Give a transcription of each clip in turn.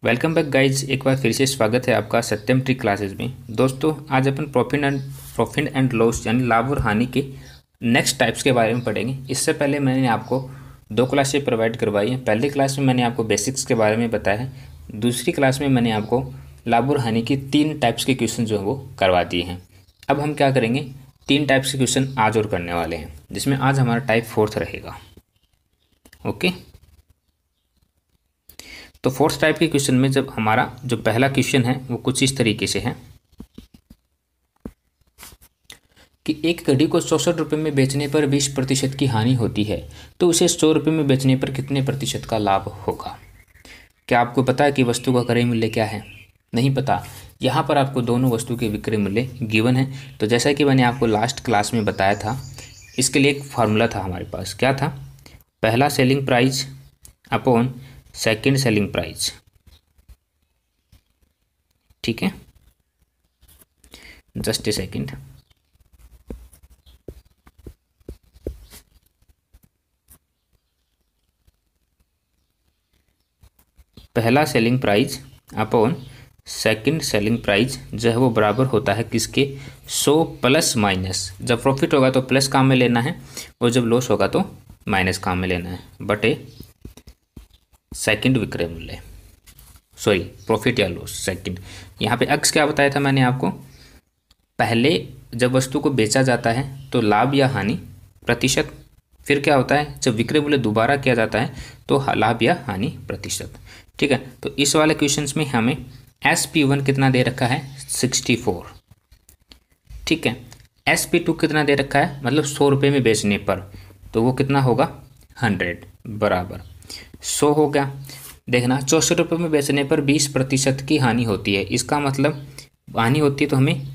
Welcome back guys. एक बार फिर से स्वागत है आपका सत्यम ट्री क्लासेस में। दोस्तों, आज अपन प्रॉफिट एंड लॉस यानी लाभ और हानि के नेक्स्ट टाइप्स के बारे में पढ़ेंगे। इससे पहले मैंने आपको दो क्लासें प्रोवाइड करवाई हैं। पहली क्लास में मैंने आपको बेसिक्स के बारे में बताया है, दूसरी क्लास में मैंने आपको लाभ और हानि की 3 टाइप्स के क्वेश्चन जो हैं वो करवा दिए हैं। अब हम क्या करेंगे, 3 टाइप्स के क्वेश्चन आज और करने वाले हैं, जिसमें आज हमारा टाइप 4 रहेगा। ओके, तो फोर्थ टाइप के क्वेश्चन में जब हमारा जो पहला क्वेश्चन है वो कुछ इस तरीके से है कि एक घड़ी को 64 रुपये में बेचने पर 20% की हानि होती है, तो उसे 100 रुपये में बेचने पर कितने प्रतिशत का लाभ होगा। क्या आपको पता है कि वस्तु का क्रय मूल्य क्या है? नहीं पता। यहाँ पर आपको दोनों वस्तु के विक्रय मूल्य गिवन है। तो जैसा कि मैंने आपको लास्ट क्लास में बताया था, इसके लिए एक फार्मूला था हमारे पास। क्या था? पहला selling price upon second selling price. ठीक है, जस्ट ए सेकेंड। पहला selling price upon second selling price जो है वो बराबर होता है किसके? 100 प्लस माइनस। जब प्रॉफिट होगा तो प्लस काम में लेना है और जब लॉस होगा तो माइनस काम में लेना है, बटे सेकंड विक्रय मूल्य, सॉरी प्रॉफिट या लॉस सेकंड। यहाँ पे एक्स क्या बताया था मैंने आपको? पहले जब वस्तु को बेचा जाता है तो लाभ या हानि प्रतिशत, फिर क्या होता है जब विक्रय मूल्य दोबारा किया जाता है तो लाभ या हानि प्रतिशत। ठीक है, तो इस वाले क्वेश्चंस में हमें SP1 कितना दे रखा है? 64। ठीक है, SP2 कितना दे रखा है, मतलब 100 रुपये में बेचने पर, तो वो कितना होगा? 100 बराबर 100 हो गया। देखना, 64 रुपये में बेचने पर 20% की हानि होती है। इसका मतलब हानि होती है तो हमें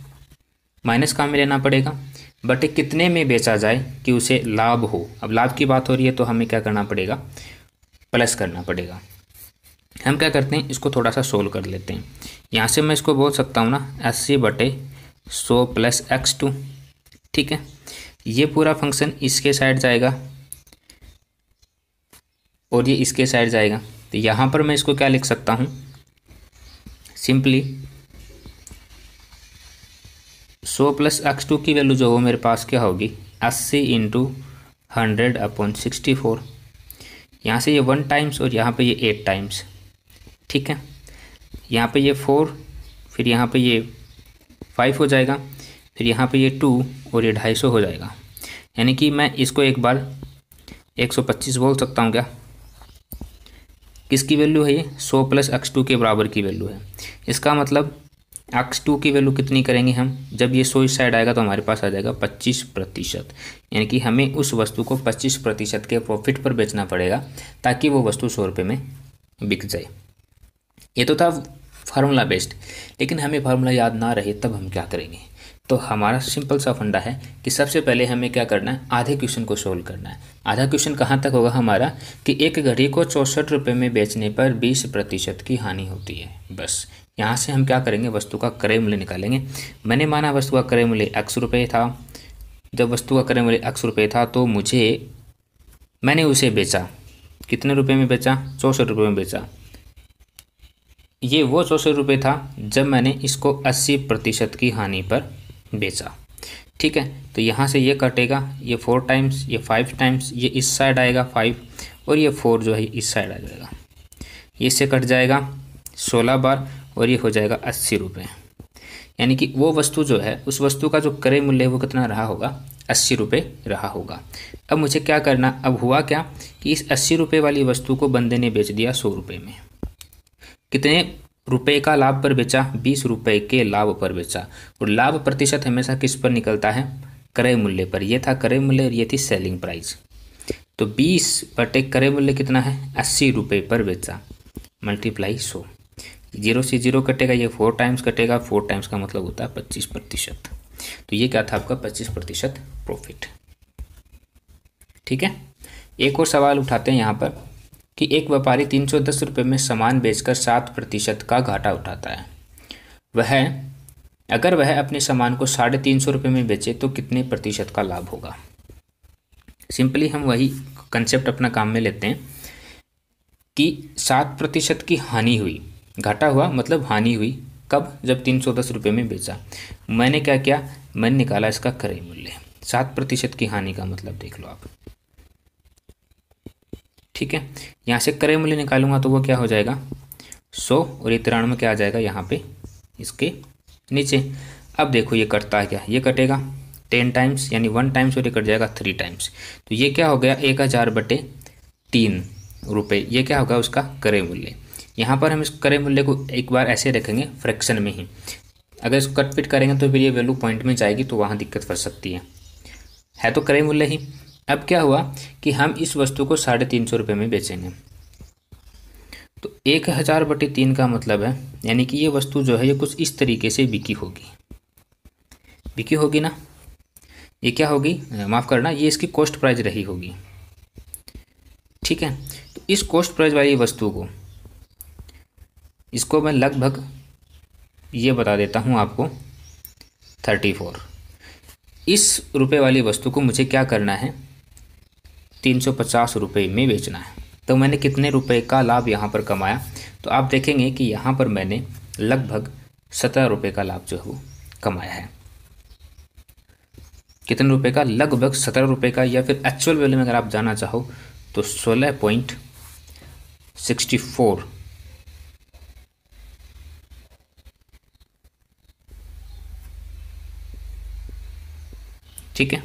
माइनस काम में लेना पड़ेगा, बट कितने में बेचा जाए कि उसे लाभ हो। अब लाभ की बात हो रही है तो हमें क्या करना पड़ेगा? प्लस करना पड़ेगा। हम क्या करते हैं, इसको थोड़ा सा सोल्व कर लेते हैं। यहाँ से मैं इसको बोल सकता हूँ ना 80/100 प्लस x2। ठीक है, ये पूरा फंक्शन इसके साइड जाएगा और ये इसके साइड जाएगा। तो यहाँ पर मैं इसको क्या लिख सकता हूँ? सिंपली 100 प्लस x2 की वैल्यू जो हो मेरे पास क्या होगी? 80 × 100/64। यहाँ से ये 1 टाइम्स और यहाँ पे ये 8 टाइम्स। ठीक है, यहाँ पे ये 4, फिर यहाँ पे ये 5 हो जाएगा, फिर यहाँ पे ये 2 और ये 250 हो जाएगा। यानी कि मैं इसको एक बार 125 बोल सकता हूँ क्या? किसकी वैल्यू है ये? 100 प्लस x2 के बराबर की वैल्यू है। इसका मतलब x2 की वैल्यू कितनी करेंगे हम? जब ये 100 इस साइड आएगा तो हमारे पास आ जाएगा 25%। यानी कि हमें उस वस्तु को 25% के प्रॉफिट पर बेचना पड़ेगा ताकि वो वस्तु 100 रुपये में बिक जाए। ये तो था फार्मूला बेस्ड, लेकिन हमें फार्मूला याद ना रहे तब हम क्या करेंगे? तो हमारा सिंपल सा फंडा है कि सबसे पहले हमें क्या करना है? आधे क्वेश्चन को सोल्व करना है। आधा क्वेश्चन कहाँ तक होगा हमारा कि एक घड़ी को 64 रुपये में बेचने पर 20% की हानि होती है। बस यहाँ से हम क्या करेंगे? वस्तु का क्रय मूल्य निकालेंगे। मैंने माना वस्तु का क्रय मूल्य x रुपये था। जब वस्तु का क्रय मूल्य x रुपये था तो मैंने उसे बेचा, कितने रुपये में बेचा? 64 रुपये में बेचा। ये वो 64 रुपये था जब मैंने इसको 80% की हानि पर बेचा। ठीक है, तो यहाँ से ये कटेगा, ये 4 टाइम्स, ये 5 टाइम्स, ये इस साइड आएगा 5 और ये 4 जो है इस साइड आ जाएगा। ये इससे कट जाएगा 16 बार और ये हो जाएगा 80 रुपये। यानी कि वो वस्तु जो है, उस वस्तु का जो क्रय मूल्य है वो कितना रहा होगा? 80 रुपये रहा होगा। अब मुझे क्या करना? अब हुआ क्या कि इस 80 रुपये वाली वस्तु को बंदे ने बेच दिया 100 रुपये में। कितने रुपए का लाभ पर बेचा? 20 रुपये के लाभ पर बेचा। और लाभ प्रतिशत हमेशा किस पर निकलता है? क्रय मूल्य पर। ये था क्रय मूल्य और ये थी सेलिंग प्राइस। तो 20 बटे क्रय मूल्य कितना है? 80 रुपये पर बेचा, मल्टीप्लाई 100। 0 से 0 कटेगा, ये 4 टाइम्स कटेगा। 4 टाइम्स का मतलब होता है 25%। तो ये क्या था आपका? 25% प्रॉफिट। ठीक है, एक और सवाल उठाते हैं यहाँ पर कि एक व्यापारी 310 रुपये में सामान बेचकर 7% का घाटा उठाता है। अगर वह अपने सामान को 350 रुपये में बेचे तो कितने प्रतिशत का लाभ होगा? सिंपली हम वही कंसेप्ट अपना काम में लेते हैं कि 7% की हानि हुई घाटा हुआ मतलब हानि हुई। कब? जब 310 रुपये में बेचा। मैंने क्या किया, मैंने निकाला इसका क्रय मूल्य। 7% की हानि का मतलब देख लो आप। ठीक है, यहाँ से क्रय मूल्य निकालूंगा तो वो क्या हो जाएगा 100, और ये 93 क्या आ जाएगा यहाँ पे इसके नीचे। अब देखो ये कटता है क्या, ये कटेगा 10 टाइम्स यानी 1 टाइम्स, और ये कट जाएगा 3 टाइम्स। तो ये क्या हो गया 1000/3 रुपये, ये क्या होगा उसका क्रय मूल्य। यहाँ पर हम इस क्रय मूल्य को एक बार ऐसे रखेंगे फ्रैक्शन में ही। अगर इसको कट पिट करेंगे तो फिर ये वैल्यू पॉइंट में जाएगी, तो वहाँ दिक्कत फंस सकती है तो क्रय मूल्य ही। अब क्या हुआ कि हम इस वस्तु को 350 रुपये में बेचेंगे। तो 1000/3 का मतलब है यानी कि ये वस्तु जो है ये कुछ इस तरीके से बिकी होगी ना। ये क्या होगी, माफ़ करना, ये इसकी कॉस्ट प्राइस रही होगी। ठीक है, तो इस कॉस्ट प्राइस वाली वस्तु को, इसको मैं लगभग ये बता देता हूँ आपको 34। इस रुपए वाली वस्तु को मुझे क्या करना है 350 रुपये में बेचना है। तो मैंने कितने रुपए का लाभ यहाँ पर कमाया, तो आप देखेंगे कि यहाँ पर मैंने लगभग 17 रुपये का लाभ जो है वो कमाया है। कितने रुपए का? लगभग 17 रुपये का, या फिर एक्चुअल वैल्यू में अगर आप जाना चाहो तो 16.64। ठीक है,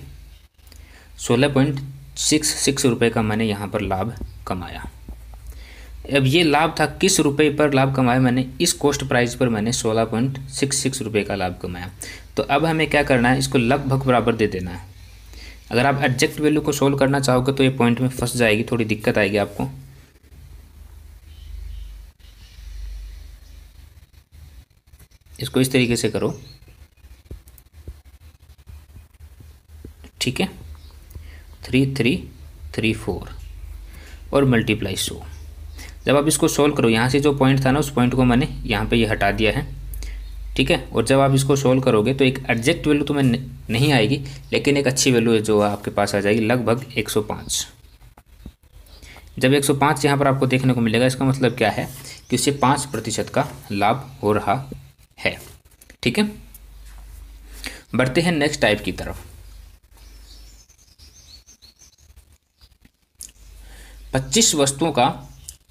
16.66 रुपये का मैंने यहाँ पर लाभ कमाया। अब ये लाभ था किस रुपए पर लाभ कमाया मैंने, इस कॉस्ट प्राइस पर मैंने 16.66 रुपये का लाभ कमाया। तो अब हमें क्या करना है, इसको लगभग बराबर दे देना है। अगर आप एग्जैक्ट वैल्यू को सोल्व करना चाहोगे तो ये पॉइंट में फंस जाएगी, थोड़ी दिक्कत आएगी आपको। इसको इस तरीके से करो, ठीक है, 3334 और मल्टीप्लाई 100। जब आप इसको सोल्व करो, यहाँ से जो पॉइंट था ना उस पॉइंट को मैंने यहाँ पे ये हटा दिया है। ठीक है, और जब आप इसको सोल्व करोगे तो एक एग्जैक्ट वैल्यू तो मैं नहीं आएगी, लेकिन एक अच्छी वैल्यू है जो आपके पास आ जाएगी, लगभग 105। जब 105 यहाँ पर आपको देखने को मिलेगा, इसका मतलब क्या है कि उससे 5% का लाभ हो रहा है। ठीक है, बढ़ते हैं नेक्स्ट टाइप की तरफ। 25 वस्तुओं का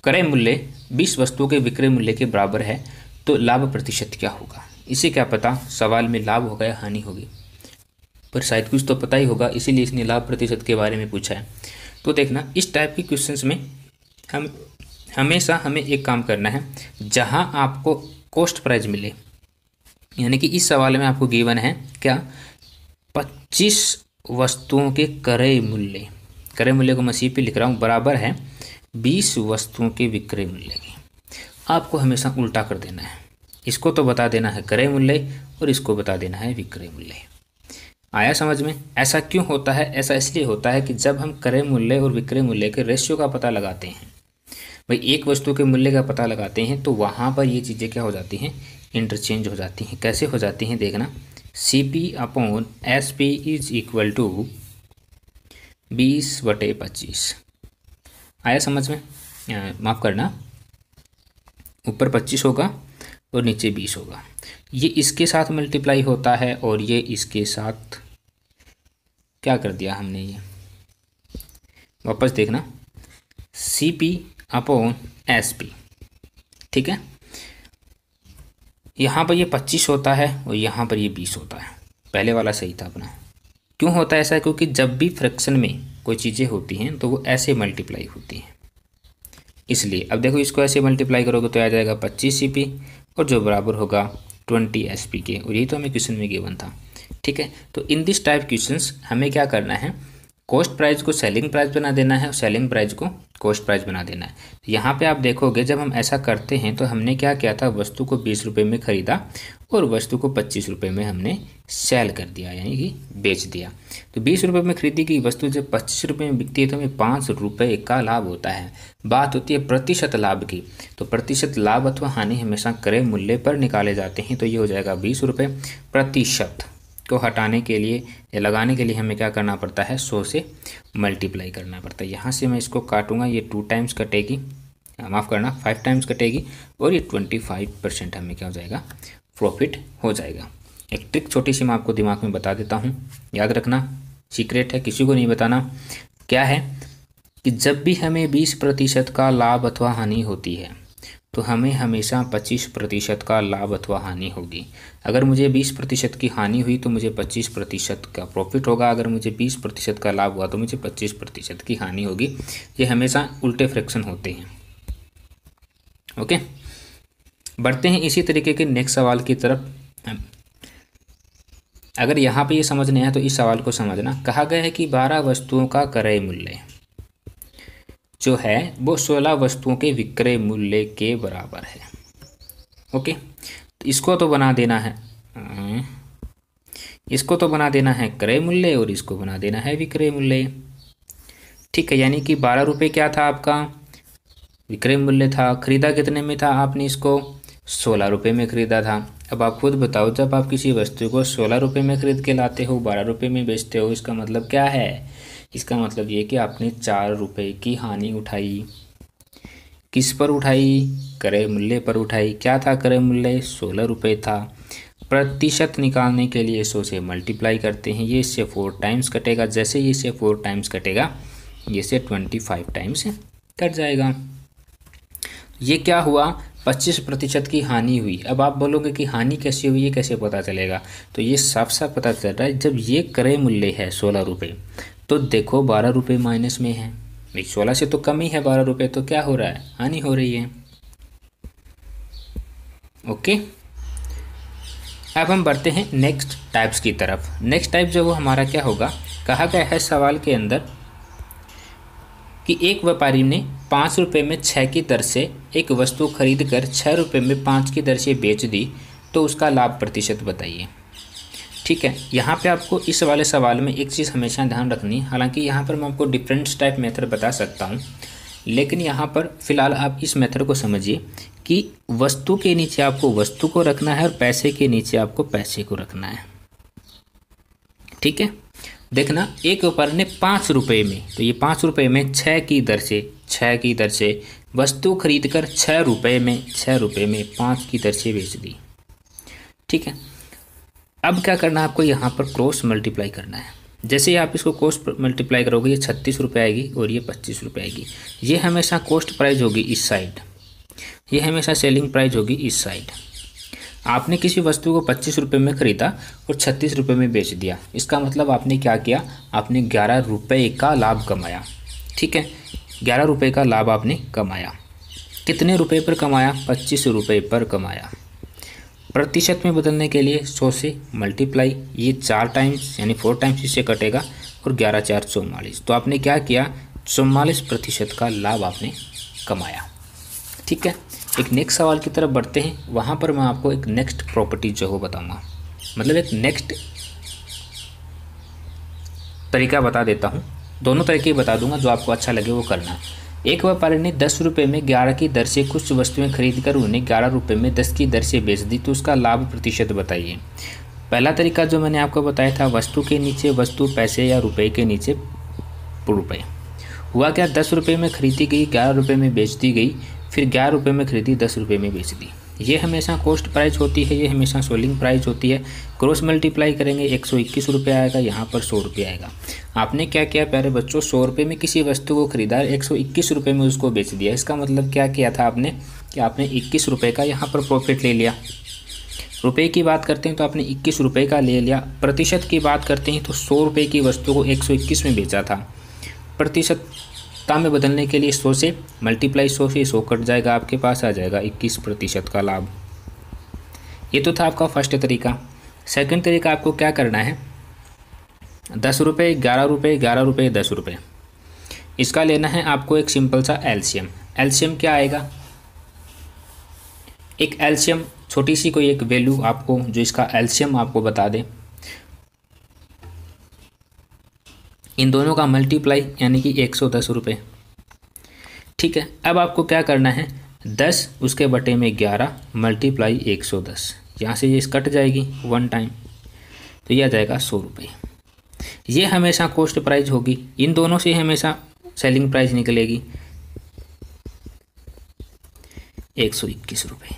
क्रय मूल्य 20 वस्तुओं के विक्रय मूल्य के बराबर है, तो लाभ प्रतिशत क्या होगा। इसे क्या पता सवाल में लाभ होगा या हानि होगी, पर शायद कुछ तो पता ही होगा, इसीलिए इसने लाभ प्रतिशत के बारे में पूछा है। तो देखना, इस टाइप की क्वेश्चंस में हम हमेशा हमें एक काम करना है, जहां आपको कॉस्ट प्राइस मिले, यानी कि इस सवाल में आपको गिवन है क्या 25 वस्तुओं के क्रय मूल्य को मैं सी पे लिख रहा हूँ, बराबर है 20 वस्तुओं के विक्रय मूल्य की। आपको हमेशा उल्टा कर देना है, इसको तो बता देना है क्रय मूल्य और इसको बता देना है विक्रय मूल्य। आया समझ में? ऐसा क्यों होता है? ऐसा इसलिए होता है कि जब हम क्रय मूल्य और विक्रय मूल्य के रेशियो का पता लगाते हैं, भाई एक वस्तु के मूल्य का पता लगाते हैं, तो वहाँ पर ये चीज़ें क्या हो जाती हैं, इंटरचेंज हो जाती हैं। कैसे हो जाती हैं देखना, CP/SP इज इक्वल टू 20/25। आया समझ में? माफ़ करना, ऊपर 25 होगा और नीचे 20 होगा। ये इसके साथ मल्टीप्लाई होता है और ये इसके साथ क्या कर दिया हमने, ये वापस देखना, CP/SP। ठीक है, यहाँ पर ये 25 होता है और यहाँ पर ये 20 होता है। पहले वाला सही था अपना। क्यों होता है ऐसा? क्योंकि जब भी फ्रैक्शन में कोई चीज़ें होती हैं तो वो ऐसे मल्टीप्लाई होती हैं, इसलिए। अब देखो, इसको ऐसे मल्टीप्लाई करोगे तो आ जाएगा 25 CP और जो बराबर होगा 20 SP के, और यही तो हमें क्वेश्चन में गिवन था। ठीक है, तो इन दिस टाइप क्वेश्चंस हमें क्या करना है, कॉस्ट प्राइस को सेलिंग प्राइस बना देना है और सेलिंग प्राइस को कॉस्ट प्राइस बना देना है। तो यहाँ पे आप देखोगे जब हम ऐसा करते हैं तो हमने क्या किया था, वस्तु को 20 रुपये में ख़रीदा और वस्तु को 25 रुपये में हमने सेल कर दिया, यानी कि बेच दिया। तो 20 रुपये में खरीदी गई वस्तु जब 25 रुपये में बिकती है तो हमें 5 रुपये का लाभ होता है। बात होती है प्रतिशत लाभ की, तो प्रतिशत लाभ अथवा हानि हमेशा क्रय मूल्य पर निकाले जाते हैं। तो ये हो जाएगा 20 रुपये। प्रतिशत को हटाने के लिए या लगाने के लिए हमें क्या करना पड़ता है, 100 से मल्टीप्लाई करना पड़ता है। यहाँ से मैं इसको काटूंगा, ये 2 टाइम्स कटेगी, माफ़ करना 5 टाइम्स कटेगी और ये 25% हमें क्या हो जाएगा, प्रॉफिट हो जाएगा। एक ट्रिक छोटी सी मैं आपको दिमाग में बता देता हूँ, याद रखना, सीक्रेट है, किसी को नहीं बताना। क्या है कि जब भी हमें 20% का लाभ अथवा हानि होती है तो हमें हमेशा 25% का लाभ अथवा हानि होगी। अगर मुझे 20% की हानि हुई तो मुझे 25% का प्रॉफिट होगा, अगर मुझे 20% का लाभ हुआ तो मुझे 25% की हानि होगी। ये हमेशा उल्टे फ्रैक्शन होते हैं। ओके, बढ़ते हैं इसी तरीके के नेक्स्ट सवाल की तरफ। अगर यहाँ पे ये समझ नहीं आया तो इस सवाल को समझना। कहा गया है कि 12 वस्तुओं का क्रय मूल्य जो है वो 16 वस्तुओं के विक्रय मूल्य के बराबर है। ओके, तो इसको तो बना देना है, इसको तो बना देना है क्रय मूल्य और इसको बना देना है विक्रय मूल्य। ठीक है, यानी कि 12 रुपये क्या था आपका विक्रय मूल्य था। खरीदा कितने में था आपने इसको, 16 रुपये में खरीदा था। अब आप खुद बताओ, जब आप किसी वस्तु को 16 रुपये में खरीद के लाते हो, 12 रुपये में बेचते हो, इसका मतलब क्या है, इसका मतलब ये कि आपने 4 रुपये की हानि उठाई। किस पर उठाई, क्रय मूल्य पर उठाई। क्या था क्रय मूल्य, 16 रुपये था। प्रतिशत निकालने के लिए 100 से मल्टीप्लाई करते हैं, ये इससे 4 टाइम्स कटेगा। जैसे ये इससे 4 टाइम्स कटेगा ये से 25 टाइम्स कट जाएगा। ये क्या हुआ, 25% की हानि हुई। अब आप बोलोगे कि हानि कैसी हुई, ये कैसे पता चलेगा, तो ये साफ साफ पता चल रहा है। जब ये क्रय मूल्य है 16 रुपये तो देखो 12 रुपये माइनस में है, 16 से तो कम ही है 12 रुपये, तो क्या हो रहा है, हानि हो रही है। ओके, अब हम बढ़ते हैं नेक्स्ट टाइप्स की तरफ। नेक्स्ट टाइप जो वो हमारा क्या होगा, कहा गया है सवाल के अंदर कि एक व्यापारी ने 5 रुपये में 6 की दर से एक वस्तु खरीद कर 6 रुपये में 5 की दर से बेच दी, तो उसका लाभ प्रतिशत बताइए। ठीक है, यहाँ पे आपको इस वाले सवाल में एक चीज़ हमेशा ध्यान रखनी है। हालांकि यहाँ पर मैं आपको डिफरेंट टाइप मेथड बता सकता हूँ, लेकिन यहाँ पर फिलहाल आप इस मेथड को समझिए कि वस्तु के नीचे आपको वस्तु को रखना है और पैसे के नीचे आपको पैसे को रखना है। ठीक है, देखना, एक व्यापारी ने 5 रुपये में, तो ये 5 रुपये में 6 की दर से वस्तु खरीद कर 6 रुपये में 5 की दर से बेच दी। ठीक है, अब क्या करना है आपको, यहाँ पर क्रॉस मल्टीप्लाई करना है। जैसे ही आप इसको क्रॉस मल्टीप्लाई करोगे ये 36 रुपये आएगी और ये 25 रुपये आएगी। ये हमेशा कॉस्ट प्राइस होगी इस साइड, ये हमेशा सेलिंग प्राइस होगी इस साइड। आपने किसी वस्तु को 25 रुपये में ख़रीदा और 36 रुपये में बेच दिया, इसका मतलब आपने क्या किया, आपने 11 रुपये का लाभ कमाया। ठीक है, 11 रुपये का लाभ आपने कमाया। कितने रुपये पर कमाया, 25 रुपये पर कमाया। प्रतिशत में बदलने के लिए 100 से मल्टीप्लाई, ये 4 टाइम्स यानी 4 टाइम्स इससे कटेगा और 11 4 44, तो आपने क्या किया, 44% का लाभ आपने कमाया। ठीक है, एक नेक्स्ट सवाल की तरफ बढ़ते हैं। वहाँ पर मैं आपको एक नेक्स्ट प्रॉपर्टी जो हो बताऊँगा, मतलब एक नेक्स्ट तरीका बता देता हूँ। दोनों तरीके बता दूंगा, जो आपको अच्छा लगे वो करना। एक व्यापारी ने 10 रुपये में 11 की दर से कुछ वस्तुएं खरीद कर उन्हें 11 रुपये में 10 की दर से बेच दी, तो उसका लाभ प्रतिशत बताइए। पहला तरीका जो मैंने आपको बताया था, वस्तु के नीचे वस्तु, पैसे या रुपए के नीचे रुपये। हुआ क्या, 10 रुपये में खरीदी गई, 11 रुपये में बेच दी गई, फिर 11 रुपये में खरीदी, 10 रुपये में बेच दी। ये हमेशा कॉस्ट प्राइस होती है, ये हमेशा सेलिंग प्राइस होती है। क्रॉस मल्टीप्लाई करेंगे 121 रुपये आएगा, यहाँ पर 100 रुपये आएगा। आपने क्या किया प्यारे बच्चों, 100 रुपये में किसी वस्तु को खरीदा, 121 रुपये में उसको बेच दिया। इसका मतलब क्या किया था आपने, कि आपने 21 रुपये का यहाँ पर प्रॉफिट ले लिया। रुपये की बात करते हैं तो आपने 21 रुपये का ले लिया। प्रतिशत की बात करते हैं तो 100 रुपये की वस्तु को 121 में बेचा था। प्रतिशतता में बदलने के लिए 100 से मल्टीप्लाई, 100 से 100 कट जाएगा, आपके पास आ जाएगा 21% का लाभ। ये तो था आपका फर्स्ट तरीका। सेकंड तरीका आपको क्या करना है, 10 रुपये, 11 रुपये, 11 रुपये, 10 रुपये, इसका लेना है आपको एक सिंपल सा एलसीएम। एलसीएम क्या आएगा, एक एलसीएम छोटी सी कोई एक वैल्यू आपको, जो इसका एलसीएम आपको बता दे, इन दोनों का मल्टीप्लाई यानी कि 110 रुपये। ठीक है, अब आपको क्या करना है, 10 उसके बटे में 11 मल्टीप्लाई 110, यहाँ से ये कट जाएगी 1 टाइम, तो यह आ जाएगा 100 रुपये। ये हमेशा कॉस्ट प्राइस होगी, इन दोनों से हमेशा सेलिंग प्राइस निकलेगी। 121 रुपये,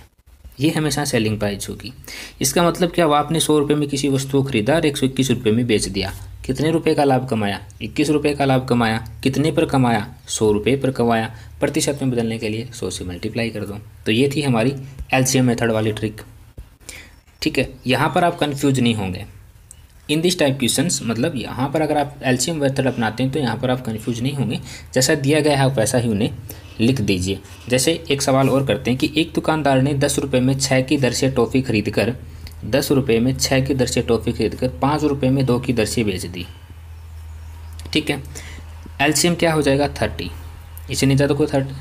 ये हमेशा सेलिंग प्राइस होगी। इसका मतलब क्या हुआ, आपने 100 रुपये में किसी वस्तु को खरीदा और 121 रुपये में बेच दिया, कितने रुपए का लाभ कमाया, 21 रुपये का लाभ कमाया। कितने पर कमाया, 100 रुपये पर कमाया। प्रतिशत में बदलने के लिए 100 से मल्टीप्लाई कर दो। तो ये थी हमारी एलसीएम मेथड वाली ट्रिक। ठीक है, यहाँ पर आप कन्फ्यूज नहीं होंगे इन दिस टाइप क्वेश्चंस, मतलब यहाँ पर अगर आप एलसीएम मेथड अपनाते हैं तो यहाँ पर आप कन्फ्यूज नहीं होंगे। जैसा दिया गया है वैसा ही उन्हें लिख दीजिए। जैसे एक सवाल और करते हैं कि एक दुकानदार ने 10 रुपये में 6 की दर से टॉफ़ी खरीद कर 10 रुपये में 6 की दर से टॉफ़ी खरीद कर 5 रुपये में 2 की दर से बेच दी। ठीक है, एलसीएम क्या हो जाएगा 30, इसे नहीं ज़्यादा कोई 30।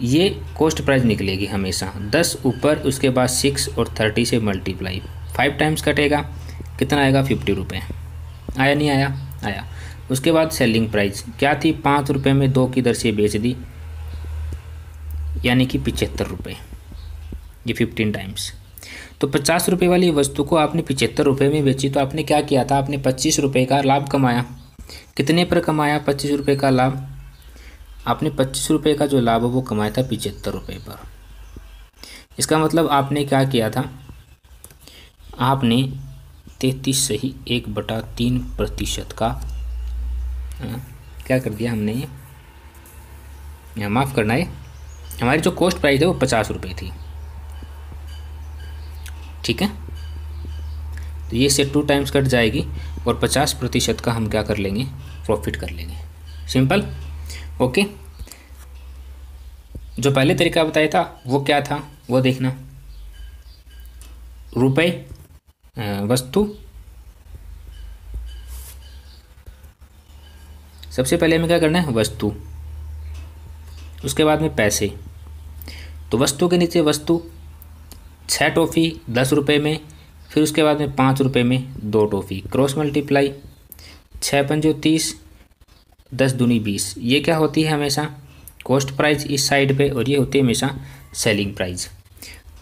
ये कॉस्ट प्राइस निकलेगी हमेशा 10 ऊपर, उसके बाद 6 और 30 से मल्टीप्लाई, 5 टाइम्स कटेगा, कितना आएगा 50 रुपये। आया नहीं आया, आया। उसके बाद सेलिंग प्राइस क्या थी, 5 रुपये में 2 की दर से बेच दी, यानी कि 75 रुपये, ये 15 टाइम्स। तो 50 रुपये वाली वस्तु को आपने 75 रुपये में बेची, तो आपने क्या किया था, आपने 25 रुपये का लाभ कमाया। कितने पर कमाया, 25 रुपये का लाभ। आपने 25 रुपये का जो लाभ है वो कमाया था 75 रुपये पर। इसका मतलब आपने क्या किया था, आपने 33 सही 1/3% का क्या कर दिया हमने, ये माफ़ करना है, हमारी जो कॉस्ट प्राइस है वो 50 रुपये थी। ठीक है, तो ये से 2 टाइम्स कट जाएगी और 50% का हम क्या कर लेंगे, प्रॉफिट कर लेंगे। Simple, okay. जो पहले तरीका बताया था वो क्या था, वो देखना, रुपए वस्तु, सबसे पहले हमें क्या करना है, वस्तु, उसके बाद में पैसे। तो वस्तु के नीचे वस्तु, 6 टॉफ़ी 10 रुपये में, फिर उसके बाद में 5 रुपये में 2 टॉफ़ी, क्रॉस मल्टीप्लाई, 6 पंजो 30, 10 दूनी 20। ये क्या होती है हमेशा कॉस्ट प्राइस इस साइड पे, और ये होती है हमेशा सेलिंग प्राइस।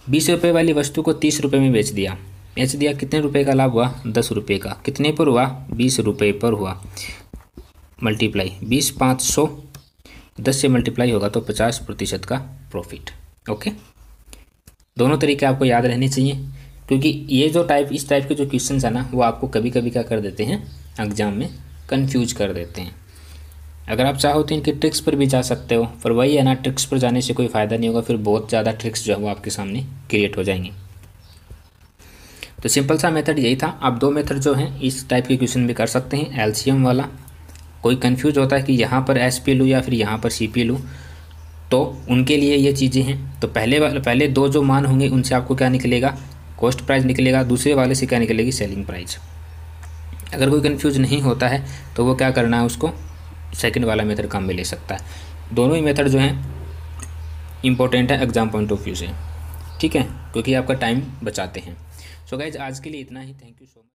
20 रुपये वाली वस्तु को 30 रुपये में बेच दिया, कितने रुपए का लाभ हुआ, 10 रुपये का। कितने पर हुआ, 20 रुपये पर हुआ, मल्टीप्लाई 20 500, 10 से मल्टीप्लाई होगा तो 50% का प्रॉफिट। ओके, दोनों तरीके आपको याद रहने चाहिए, क्योंकि ये जो इस टाइप के जो क्वेश्चंस है ना, वो आपको कभी कभी क्या कर देते हैं, एग्जाम में कंफ्यूज कर देते हैं। अगर आप चाहो तो इनकी ट्रिक्स पर भी जा सकते हो, पर वही है ना, ट्रिक्स पर जाने से कोई फ़ायदा नहीं होगा, फिर बहुत ज़्यादा ट्रिक्स जो है वो आपके सामने क्रिएट हो जाएंगे। तो सिंपल सा मेथड यही था। आप 2 मेथड जो हैं इस टाइप के क्वेश्चन भी कर सकते हैं। एलसीएम वाला, कोई कंफ्यूज होता है कि यहाँ पर एसपी लूँ या फिर यहाँ पर सीपी लूँ, तो उनके लिए ये चीज़ें हैं। तो पहले 2 जो मान होंगे उनसे आपको क्या निकलेगा, कॉस्ट प्राइस निकलेगा, दूसरे वाले से क्या निकलेगी, सेलिंग प्राइस। अगर कोई कंफ्यूज नहीं होता है तो वो क्या करना है, उसको सेकंड वाला मेथड काम में ले सकता है। दोनों ही मेथड जो हैं इंपॉर्टेंट है एग्जाम पॉइंट ऑफ व्यू से, ठीक है, क्योंकि आपका टाइम बचाते हैं। सो गाइज, आज के लिए इतना ही। Thank you so much.